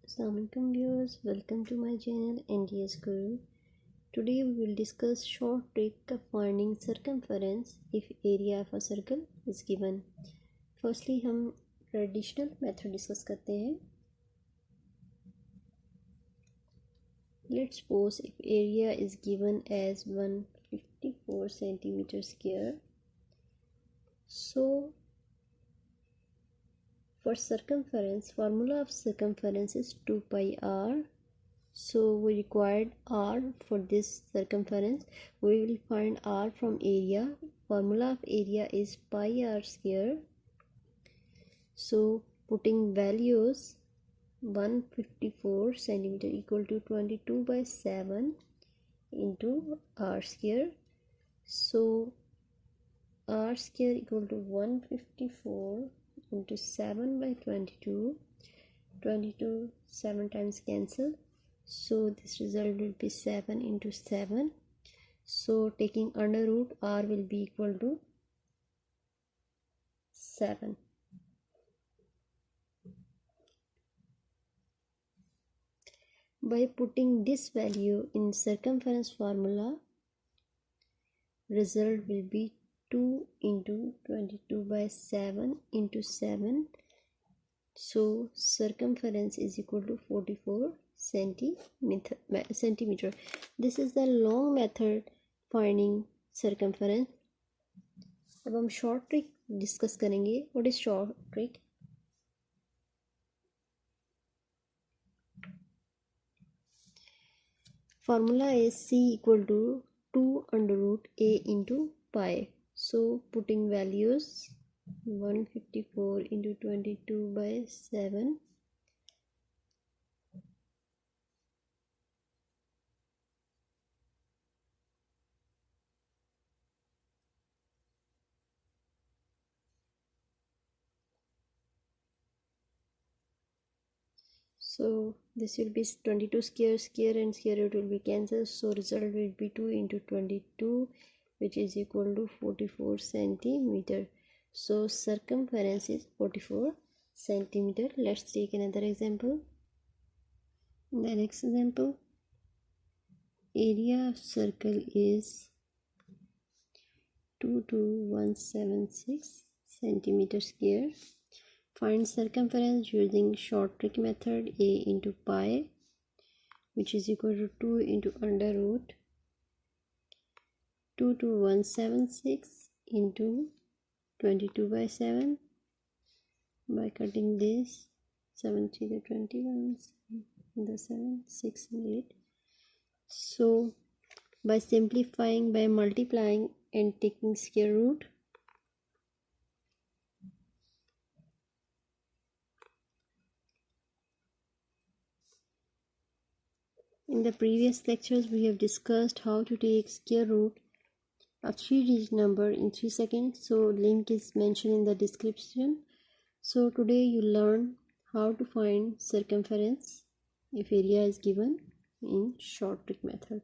Assalamualaikum viewers, welcome to my channel NTS GAT. Today we will discuss short trick of finding circumference if area of a circle is given. Firstly हम traditional method discuss करते हैं. Let's suppose if area is given as 154 centimeter square. So for circumference, formula of circumference is 2 pi r. So we required r for this circumference. We will find r from area. Formula of area is pi r square. So putting values, 154 centimeter equal to 22 by 7 into r square. So r square equal to 154 into 7 by 22. 7 times cancel. So this result will be 7 into 7. So taking under root, r will be equal to 7. By putting this value in circumference formula, result will be 2 into 22 by 7 into 7. So circumference is equal to 44 centimeter. This is the long method finding circumference. अब हम short trick discuss करेंगे. What is short trick? Formula is C equal to 2 under root A into pi. So putting values, 154 into 22 by 7. So this will be 22 square and square root will be cancelled. So result will be 2 into 22, which is equal to 44 centimeter. So circumference is 44 centimeter. Let's take another example. In the next example, area of circle is 22176 centimeter square. Find circumference using short trick method, a into pi, which is equal to 2 into under root 22176 into 22 by 7. By cutting this, 7 3 the 21, the 7 6 and 8. So by simplifying, by multiplying and taking square root, in the previous lectures we have discussed how to take square root of 3-digit number in 3 seconds. So link is mentioned in the description. So today you learn how to find circumference if area is given in short trick method.